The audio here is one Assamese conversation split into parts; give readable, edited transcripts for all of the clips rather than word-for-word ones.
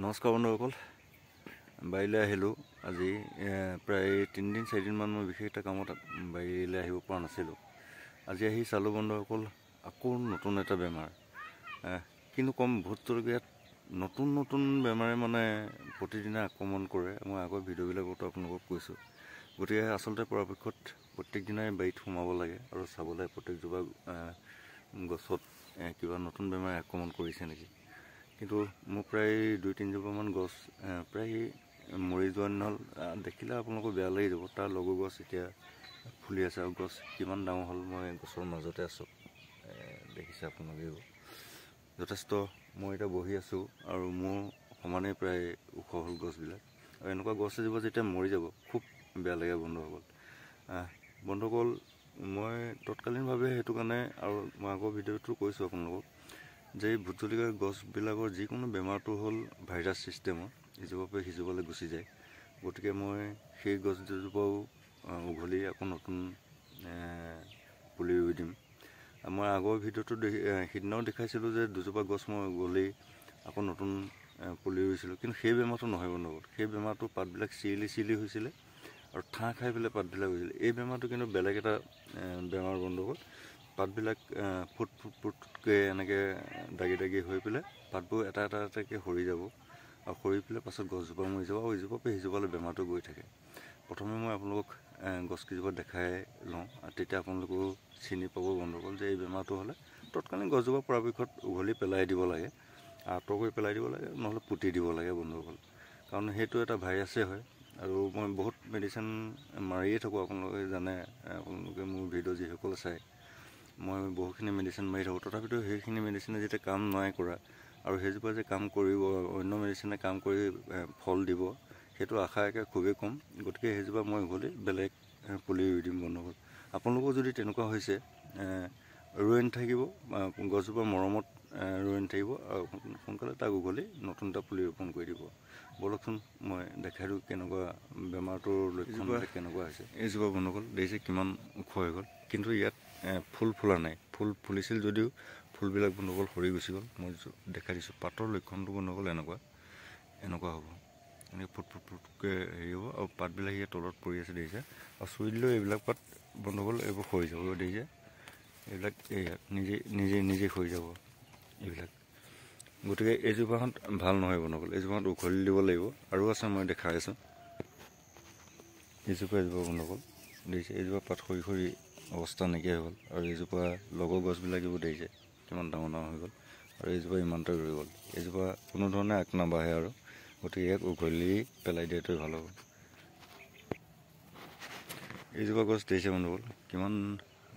নমস্কাৰ বন্ধুসকল, বাৰীলৈ আহিলোঁ। আজি প্ৰায় 3-4 দিনমান মই বিশেষ এটা কামত বাৰীলৈ আহিব পৰা নাছিলোঁ। আজি আহি চালোঁ বন্ধুসকল, আকৌ নতুন এটা বেমাৰ। কিন্তু কম ভোট জলকীয়াত নতুন বেমাৰে মানে প্ৰতিদিনে আক্ৰমণ কৰে। মই আগৰ ভিডিঅ'বিলাকতো আপোনালোকক কৈছোঁ। গতিকে আচলতে পৰাপক্ষত প্ৰত্যেক দিনাই বাৰীত সোমাব লাগে আৰু চাব লাগে প্ৰত্যেকজোপা গছত কিবা নতুন বেমাৰে আক্ৰমণ কৰিছে নেকি। কিন্তু মোৰ প্ৰায় 2-3 জোপামান গছ প্ৰায় মৰি যোৱা নহ'ল। দেখিলে আপোনালোকৰ বেয়া লাগি যাব। তাৰ লগৰ গছ এতিয়া ফুলি আছে আৰু গছ কিমান ডাঙৰ হ'ল। মই গছৰ মাজতে আছোঁ, দেখিছে আপোনালোকেও। যথেষ্ট মই এতিয়া বহি আছোঁ আৰু মোৰ সমানেই প্ৰায় ওখ হ'ল গছবিলাক। আৰু এনেকুৱা গছ এজোপা যেতিয়া মৰি যাব খুব বেয়া লাগে বন্ধুসকল। মই তৎকালীনভাৱে সেইটো কাৰণে, আৰু মই আগৰ ভিডিঅ'টো কৈছোঁ আপোনালোকক, যে এই ভোট জলকীয়া গছবিলাকৰ যিকোনো বেমাৰটো হ'ল ভাইৰাছ ছিষ্টেমৰ, ইজোপাৰ পৰা সিজোপালৈ গুচি যায়। গতিকে মই সেই গছ দুজোপাও উঘলি আকৌ নতুন পুলি ৰুই দিম। মই আগৰ ভিডিঅ'টো সিদিনাও দেখাইছিলোঁ যে 2জোপা গছ মই উঘলি আকৌ নতুন পুলি ৰুইছিলোঁ। কিন্তু সেই বেমাৰটো নহয় বন্ধুসকল। সেই বেমাৰটো পাতবিলাক চিৰিলি হৈছিলে আৰু ঠাঁ খাই পেলাই পাতবিলাক হৈছিলে। এই বেমাৰটো কিন্তু বেলেগ এটা বেমাৰ বন্ধুসকল। পাতবিলাক ফুটকৈ এনেকৈ দাগি হৈ পেলাই পাতবোৰ এটাকৈ সৰি যাব আৰু সৰি পেলাই পাছত গছজোপা মৰি যাব আৰু ইজোপাৰ পৰা সিজোপালৈ বেমাৰটো গৈ থাকে। প্ৰথমে মই আপোনালোকক গছকেইজোপা দেখাই লওঁ, তেতিয়া আপোনালোকেও চিনি পাব বন্ধুসকল যে এই বেমাৰটো হ'লে তৎকালীন গছজোপা পৰাপক্ষত উঘলি পেলাই দিব লাগে, আঁতৰ কৰি পেলাই দিব লাগে, নহ'লে পুতি দিব লাগে বন্ধুসকল। কাৰণ সেইটো এটা ভাইৰাছেই হয়। আৰু মই বহুত মেডিচিন মাৰিয়ে থাকোঁ, আপোনালোকে জানে। আপোনালোকে মোৰ ভিডিঅ' যিসকলে চায়, মই বহুখিনি মেডিচিন মাৰি থাকোঁ। তথাপিতো সেইখিনি মেডিচিনে যেতিয়া কাম নাই কৰা আৰু সেইজোপা যে কাম কৰিব, অন্য মেডিচিনে কাম কৰি ফল দিব, সেইটো আশা খুবেই কম। গতিকে সেইজোপা মই উঘলি বেলেগ পুলি ৰুই দিম বন্ধুসকল। আপোনালোকেও যদি তেনেকুৱা হৈছে ৰৈ নাথাকিব, গছজোপা মৰমত ৰৈ নাথাকিব আৰু সোনকালে তাক উঘলি নতুন এটা পুলি ৰোপণ কৰি দিব। ব'লকচোন মই দেখাই দিওঁ কেনেকুৱা বেমাৰটোৰ লক্ষণ কেনেকুৱা হৈছে। এইজোপা বন্ধুসকল দেখিছে কিমান ওখ হৈ গ'ল, কিন্তু ইয়াত ফুল ফুলা নাই। ফুল ফুলিছিল যদিও ফুলবিলাক বন্ধুসকল সৰি গুচি গ'ল। মই দেখাই দিছোঁ পাতৰ লক্ষণটো বন্ধুসকল এনেকুৱা হ'ব। এনেকৈ ফুটকৈ হেৰি হ'ব আৰু পাতবিলাক ইয়াত তলত পৰি আছে দেখিছে। আৰু চুই দিলেও এইবিলাক পাত বন্ধুসকল এইবোৰ সৰি যাব দেখিছে। এইবিলাক নিজে সৰি যাব এইবিলাক। গতিকে এইজোপাহঁত ভাল নহয় বন্ধুসকল। এইজোপাহঁত উঘলি দিব লাগিব। আৰু আছে, মই দেখাই আছোঁ। এজোপা বন্ধুসকল দেখিছে, এইজোপা পাত সৰি অৱস্থা নাইকিয়া হৈ গ'ল। আৰু এইজোপা লগৰ গছবিলাক এইবোৰ দেখিছে কিমান ডাঙৰ হৈ গ'ল। আৰু এইজোপা ইমানটা ৰৈ গ'ল। এইজোপা কোনো ধৰণে আগ নাবাঢ়ে আৰু। গতিকে ইয়াক উঘলি পেলাই দিয়াটোৱে ভাল হ'ব। এইজোপা গছ দেখিছে বন্ধুসকল কিমান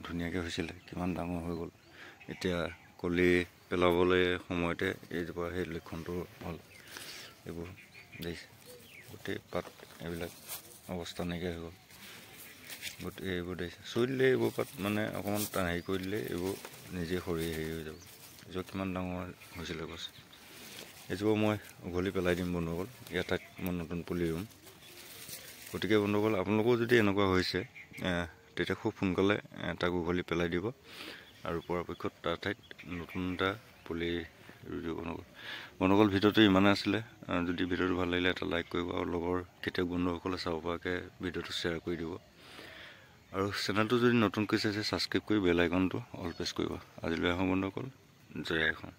ধুনীয়াকৈ হৈছিলে, কিমান ডাঙৰ হৈ গ'ল। এতিয়া কলি পেলাবলৈ সময়তে এইজোপা সেই লক্ষণটো হ'ল। এইবোৰ দেখিছে গোটেই পাত এইবিলাক অৱস্থা নাইকিয়া হৈ গ'ল। গতিকে এইবোৰ দেখিছে চুই দিলে এইবোৰ পাত মানে অকণমান হেৰি কৰি দিলে এইবোৰ নিজে সৰি হৈ যাব। এইজোপা কিমান ডাঙৰ হৈছিলে গছ। এইজোপা মই উঘলি পেলাই দিম বন্ধুসকল। ইয়াৰ ঠাইত মই নতুন পুলি ৰুম। গতিকে বন্ধুসকল আপোনালোকেও যদি এনেকুৱা হৈছে তেতিয়া খুব সোনকালে তাক উঘলি পেলাই দিব আৰু পৰাপক্ষত তাৰ ঠাইত নতুন এটা পুলি ৰুই দিব বন্ধুসকল। ভিডিঅ'টো ইমানে আছিলে। যদি ভিডিঅ'টো ভাল লাগিলে এটা লাইক কৰিব আৰু লগৰ কেতিয়াও বন্ধুসকলে চাব পৰাকৈ ভিডিঅ'টো শ্বেয়াৰ কৰি দিব। আৰু চেনেলটো যদি নতুনকৈ চাইছে ছাবস্ক্ৰাইব কৰি বেল আইকনটো অল প্ৰেছ কৰিব। আজিলৈ আহোঁ বন্ধুসকল, জয় আই অসম।